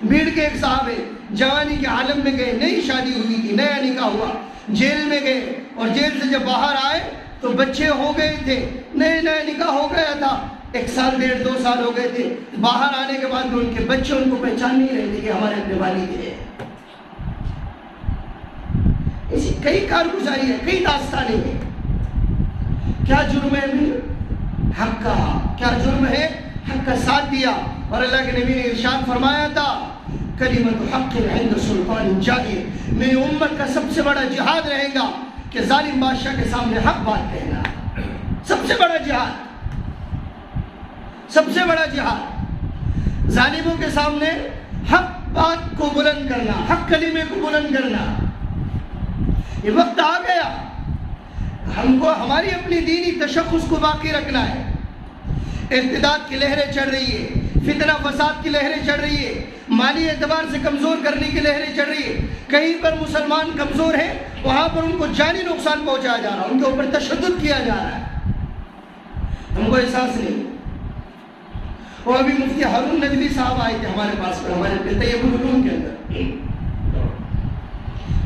بیڑ کے ایک صاحب ہے, جوانی کے عالم میں گئے, نئی شادی ہوئی تھی, نیا نکاح ہوا, جیل میں گئے اور جیل سے جب باہر آئے تو بچے ہو گئے تھے, نیا نکاح ہو گیا تھا, 1 سال 1.5 2 سال ہو گئے تھے. باہر آنے کے بعد ان کے بچے ان کو پہچان نہیں رہے تھے کہ ہمارے اپنے والد ہیں. ایسی کئی کارگزاری ہے, کئی داستانیں ہیں. کیا جرم ہے حق کا, کیا جرم ہے حق کا ساتھ دیا. اور اللہ کے نبی نے ارشاد فرمایا تھا کلمۃ حق عند سلطان جائر, میری امت کا سب سے بڑا جہاد رہے گا کہ ظالم بادشاہ کے سامنے حق بات کہنا. سب سے بڑا جہاد, سب سے بڑا جہاد, ظالموں کے سامنے حق بات کو بلند کرنا, حق کلمے کو بلند کرنا. یہ وقت آ گیا, ہم کو ہماری اپنی دینی تشخص کو باقی رکھنا ہے. ارتداد کی لہریں چڑھ رہی ہے, فتنہ فساد کی لہریں چڑھ رہی ہے, مالی اعتبار سے کمزور کرنے کی لہریں چڑھ رہی ہے. کہیں پر مسلمان کمزور ہیں وہاں پر ان کو جانی نقصان پہنچایا جا رہا ہے, ان کے اوپر تشدد کیا جا رہا ہے. ہم کو احساس نہیں. وہ ابھی مفتی ہارون ندوی صاحب آئے تھے ہمارے پاس میں, ہمارے طیب العلوم کے اندر.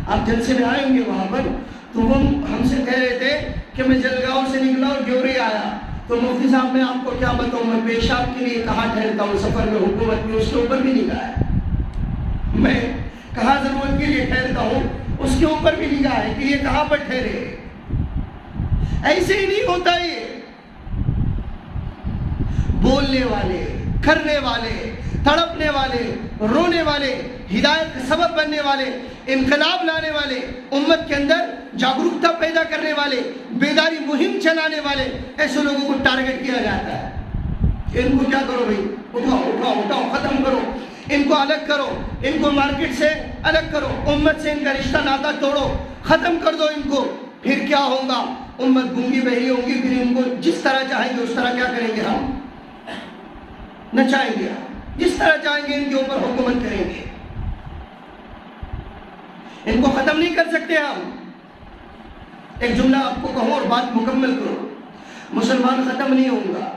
آپ جلسے میں آئے ہوں گے وہاں پر, تو وہ ہم سے کہہ رہے تھے کہ میں جلگاؤں سے نکلا اور گیوری آیا. تو مفتی صاحب میں آپ کو کیا بتاؤں, میں پیشاب کے لیے کہاں ٹھہرتا ہوں, سفر میں حکومت میں اس کے اوپر بھی نگاہ ہے. میں کہاں ضرورت کے لیے ٹھہرتا ہوں اس کے اوپر بھی نگاہ ہے کہ یہ کہاں پر ٹھہرے. ایسے ہی نہیں ہوتا. یہ بولنے والے, کرنے والے, تڑپنے والے, رونے والے, ہدایت کا سبب بننے والے, انقلاب لانے والے, امت کے اندر جاگرکتا پیدا کرنے والے, بیداری مہم چلانے والے, ایسے لوگوں کو ٹارگٹ کیا جاتا ہے. ان کو کیا کرو بھائی, اٹھاؤ اٹھاؤ اٹھاؤ, ختم کرو, ان کو الگ کرو, ان کو مارکیٹ سے الگ کرو, امت سے ان کا رشتہ ناتا توڑو, ختم کر دو ان کو. پھر کیا ہوگا, امت گونگی بہری ہوگی. پھر ان کو جس طرح چاہیں گے اس طرح کیا کریں گے, ہم نچائیں گے, جس طرح چاہیں گے ان کے اوپر حکومت کریں گے. ان کو ختم نہیں کر سکتے ہم. ایک جملہ آپ کو کہوں اور بات مکمل کرو, مسلمان ختم نہیں ہوں گا,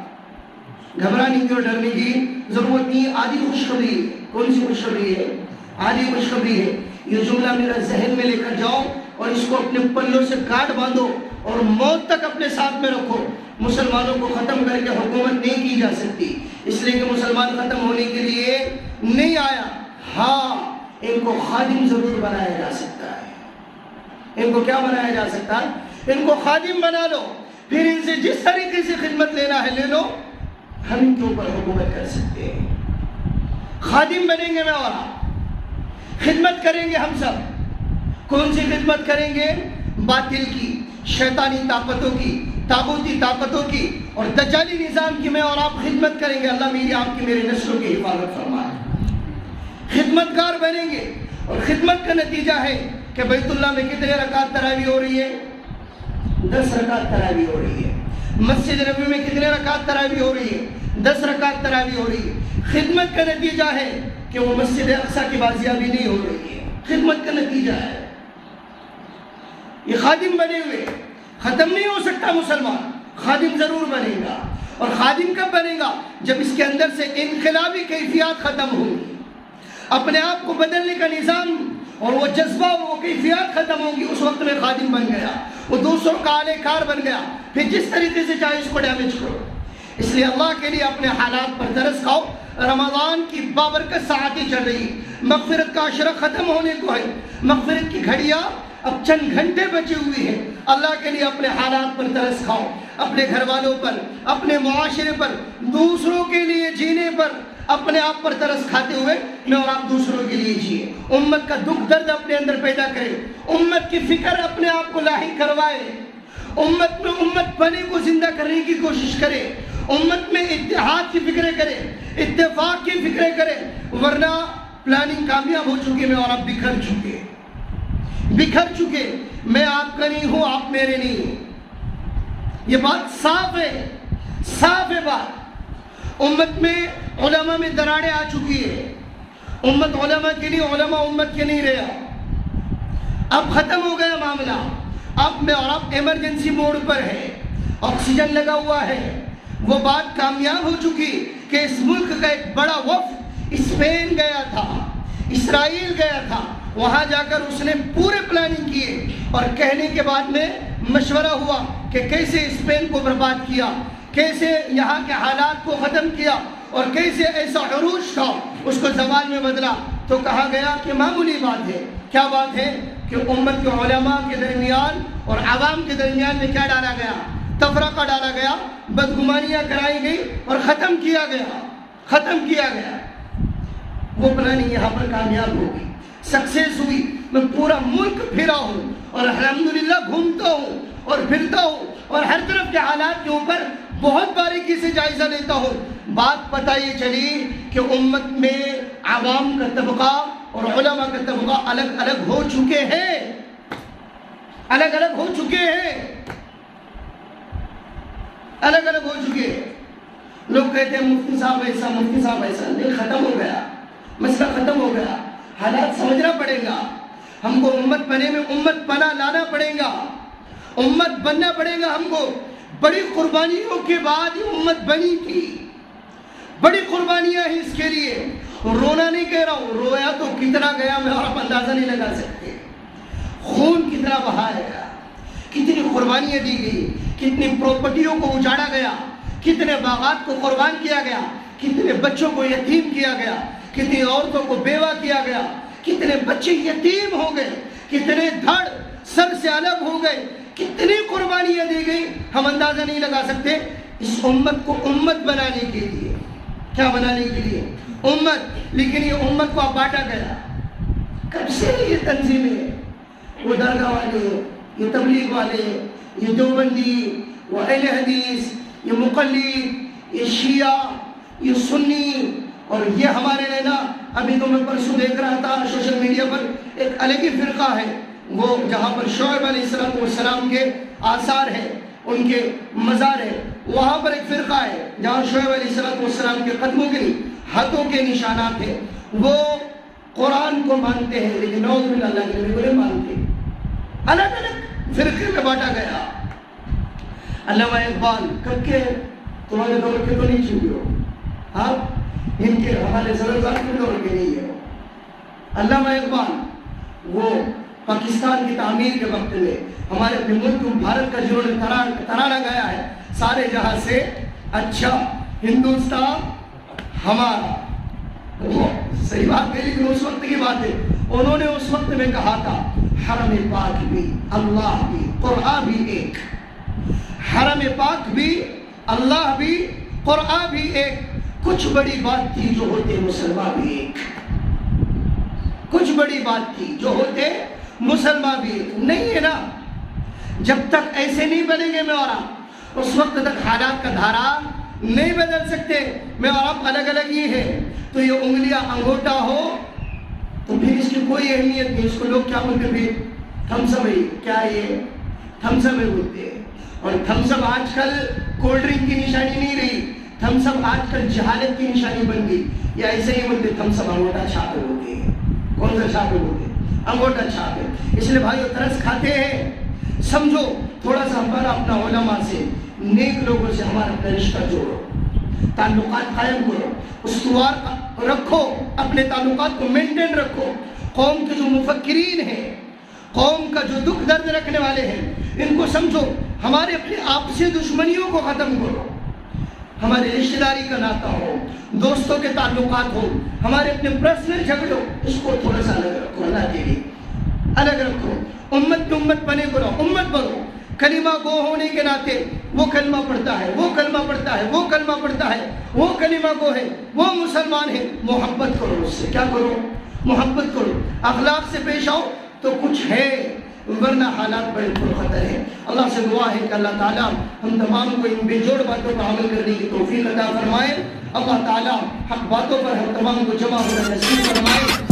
گھبرانے کی اور ڈرنے کی ضرورت نہیں. آدھی خوشخبری ہے. کون سی خوشخبری ہے؟ آدھی خوشخبری ہے. یہ جملہ میرا ذہن میں لے کر جاؤ اور اس کو اپنے پلوں سے کاٹ باندھو اور موت تک اپنے ساتھ میں رکھو. مسلمانوں کو ختم کر کے حکومت نہیں کی جا سکتی, اس لیے کہ مسلمان ختم ہونے کے لیے نہیں آیا. ہاں, ان کو خادم ضرور بنایا جا سکتا ہے. ان کو کیا بنایا جا سکتا ہے؟ ان کو خادم بنا لو, پھر ان سے جس طریقے سے خدمت لینا ہے لے لو. ہم ان کے اوپر حکومت کر سکتے ہیں. خادم بنیں گے میں اور آپ, خدمت کریں گے ہم سب. کون سی خدمت کریں گے؟ باطل کی, شیطانی طاقتوں کی, طاغوتی طاقتوں کی اور دجالی نظام کی میں اور آپ خدمت کریں گے. اللہ میری آپ کی میرے نسلوں کی حفاظت فرمائے. خدمت گار بنیں گے اور خدمت کا نتیجہ ہے کہ بیت اللہ میں کتنے رکعت تراویح ہو رہی ہے؟ 10 رکعت تراویح ہو رہی ہے. مسجد نبوی میں کتنے رکعت تراویح ہو رہی ہے؟ 10 رکعت تراویح ہو رہی ہے. خدمت کا نتیجہ ہے کہ وہ مسجد اقصی کی بازیابی نہیں ہو رہی ہے. خدمت کا نتیجہ ہے. یہ خادم بنے ہوئے ختم نہیں ہو سکتا. مسلمان خادم ضرور بنے گا. اور خادم کب بنے گا؟ جب اس کے اندر سے انقلابی کیفیات ختم ہوں گی، اپنے آپ کو بدلنے کا نظام اور وہ جذبہ اور وہ کیفیات ختم ہوں گی، اس وقت میں خادم بن گیا، وہ دوسروں کا اعلی کار بن گیا، پھر جس طریقے سے چاہے اس کو ڈیمیج کرو۔ اس لیے اللہ کے لیے اپنے حالات پر ترس کھاؤ۔ رمضان کی بابرکت ساعتیں چل رہی، مغفرت کا عشرہ ختم ہونے کو ہے، مغفرت کی گھڑیاں اب چند گھنٹے بچے ہوئی ہیں۔ اللہ کے لیے اپنے حالات پر ترس کھاؤ، اپنے گھر والوں پر، اپنے معاشرے پر، دوسروں کے لیے جینے پر، اپنے آپ پر ترس کھاتے ہوئے میں اور آپ دوسروں کے لیے جیے، امت کا دکھ درد اپنے اندر پیدا کرے، امت کی فکر اپنے آپ کو لاحق کروائے، امت میں امت پنے کو زندہ کرنے کی کوشش کرے، امت میں اتحاد کی فکریں کرے، اتفاق کی فکریں کرے، ورنہ پلاننگ کامیاب ہو چکے میں اور آپ بکھر چکے، میں آپ کا نہیں ہوں، آپ میرے نہیں ہیں۔ یہ بات صاف ہے بات۔ امت میں علماء میں دراڑیں آ چکی ہے، امت علماء کے لیے، علماء امت کے نہیں رہا، اب ختم ہو گیا معاملہ، اب میں اور آپ ایمرجنسی موڈ پر ہے، آکسیجن لگا ہوا ہے۔ وہ بات کامیاب ہو چکی کہ اس ملک کا ایک بڑا وفد اسپین گیا تھا، اسرائیل گیا تھا، وہاں جا کر اس نے پورے پلاننگ کیے اور کہنے کے بعد میں مشورہ ہوا کہ کیسے اسپین کو برباد کیا، کیسے یہاں کے حالات کو ختم کیا اور کیسے ایسا عروج تھا اس کو زوال میں بدلا۔ تو کہا گیا کہ معمولی بات ہے، کیا بات ہے کہ امت کے علماء کے درمیان اور عوام کے درمیان میں کیا ڈالا گیا، تفرقہ ڈالا گیا، بدگمانیاں کرائی گئی اور ختم کیا گیا۔ وہ پلاننگ یہاں پر کامیاب ہوگی، سکسیس ہوئی۔ میں پورا ملک پھرا ہوں اور الحمدللہ گھومتا ہوں اور پھرتا ہوں اور ہر طرف کے حالات کے اوپر بہت باریکی سے جائزہ لیتا ہوں۔ بات پتہ یہ چلی کہ امت میں عوام کا طبقہ اور علماء کا طبقہ الگ الگ ہو چکے ہیں، الگ الگ ہو چکے ہیں۔ لوگ کہتے ہیں مفتی صاحب ایسا، مفتی صاحب ایسا، نہیں، ختم ہو گیا مسئلہ، ختم ہو گیا۔ حالات سمجھنا پڑے گا، ہم کو امت پنے میں امت پناہ لانا پڑے گا، امت بننا پڑے گا ہم کو۔ بڑی قربانیوں کے بعد یہ امت بنی تھی، بڑی قربانیاں ہیں اس کے لیے۔ رونا نہیں کہہ رہا ہوں، رویا تو کتنا گیا میں اور آپ اندازہ نہیں لگا سکتے، خون کتنا بہایا گیا، کتنی قربانیاں دی گئی، کتنی پراپرٹیوں کو اجاڑا گیا، کتنے باغات کو قربان کیا گیا، کتنے بچوں کو یتیم کیا گیا، کتنی عورتوں کو بیوہ کیا گیا، کتنے بچے یتیم ہو گئے، کتنے دھڑ سر سے الگ ہو گئے، کتنی قربانیاں دی گئی، ہم اندازہ نہیں لگا سکتے۔ اس امت کو امت بنانے کے لیے، کیا بنانے کے لیے؟ امت۔ لیکن یہ امت کو اب بانٹا گیا۔ کب سے یہ تنظیمیں، وہ درگاہ والے، یہ تبلیغ والے، یہ دیوبندی، وہ اہل حدیث، یہ مقلد، یہ شیعہ، یہ سنی، اور یہ ہمارے لینا، ابھی تو میں پرسوں دیکھ رہا تھا سوشل میڈیا پر ایک الگ ہی فرقہ ہے، وہ جہاں پر شعیب علیہ السلام کے آثار ہیں، ان کے مزار ہیں، وہاں پر ایک فرقہ ہے جہاں شعیب علیہ السلام کے قدموں کے ہاتھوں کے نشانات ہیں۔ وہ قرآن کو مانتے ہیں لیکن نعوذ باللہ اللہ کے نبی کو نہیں مانتے۔ الگ الگ فرقے میں بانٹا گیا۔ علامہ اقبال کب کے، تمہارے دور کے تو نہیں چکے ہو آپ، ان کے ہمارے زرزار کے دور کے نہیں ہے۔ علامہ اقبال وہ پاکستان کی تعمیر کے وقت میں ہمارے اپنے ملک بھارت کا جنہوں نے ترانہ گایا ہے، سارے جہاں سے اچھا ہندوستان ہمارا، وہ صحیح بات ہے لیکن اس وقت کی بات ہے، انہوں نے اس وقت میں کہا تھا حرم پاک بھی، اللہ بھی، قرآن بھی ایک، حرم پاک بھی، اللہ بھی، قرآن بھی ایک، کچھ بڑی بات تھی جو ہوتے مسلمان بھی ایک، کچھ بڑی بات تھی جو ہوتے مسلمان بھی ایک۔ نہیں ہے نا، جب تک ایسے نہیں بنیں گے میں اور آپ، اس وقت تک حالات کا دھارا نہیں بدل سکتے۔ میں اور آپ الگ الگ ہی ہیں، تو یہ انگلیاں انگوٹا ہو تو پھر اس کی کوئی اہمیت نہیں۔ اس کو لوگ کیا بولتے پھر، تھمسم ہے، کیا یہ تھمسم ہے بولتے ہیں، اور تھمسم آج کل کولڈ ڈرنک کی نشانی نہیں رہی، تھمسم آج کل جہالت کی نشانی بن گئی۔ یا ایسے ہی بولتے تھمسم انگوٹا چھاپ ہوتے ہیں، کون سا چھاپ ہوتے ہیں، انگوٹا چھاپ ہے۔ اس لیے بھائیو ترس کھاتے ہیں، سمجھو تھوڑا سا ہمارا اپنا علماء سے، نیک لوگوں سے ہمارا اپنا رشتہ جوڑو، تعلقات قائم کرو، استوار رکھو، اپنے تعلقات کو مینٹین رکھو۔ قوم کے جو مفکرین ہیں، قوم کا جو دکھ درد رکھنے والے ہیں، ان کو سمجھو، ہمارے اپنے آپسی دشمنیوں کو ختم کرو، ہمارے رشتہ داری کا ناتا ہو، دوستوں کے تعلقات ہو، ہمارے اپنے پرسنل جھگڑوں، اس کو تھوڑا سا الگ رکھو، اللہ کے لیے الگ رکھو۔ امت امت بنے کرو، امت بنو، کلمہ گو ہونے کے ناطے وہ کلمہ پڑھتا ہے، وہ کلمہ پڑھتا ہے، وہ کلمہ پڑھتا ہے، وہ کلمہ گو ہے، وہ مسلمان ہے، محبت کرو اس سے، کیا کرو؟ محبت کرو، اخلاق سے پیش آؤ تو کچھ ہے، ورنہ حالات بڑے پرخطر ہیں۔ اللہ سے دعا ہے کہ اللہ تعالیٰ ہم تمام کو ان بے جوڑ باتوں پر عمل کرنے کی توفیق عطا فرمائے۔ اللہ تعالیٰ حق باتوں پر ہم تمام کو جمع ہونا نصیب فرمائے۔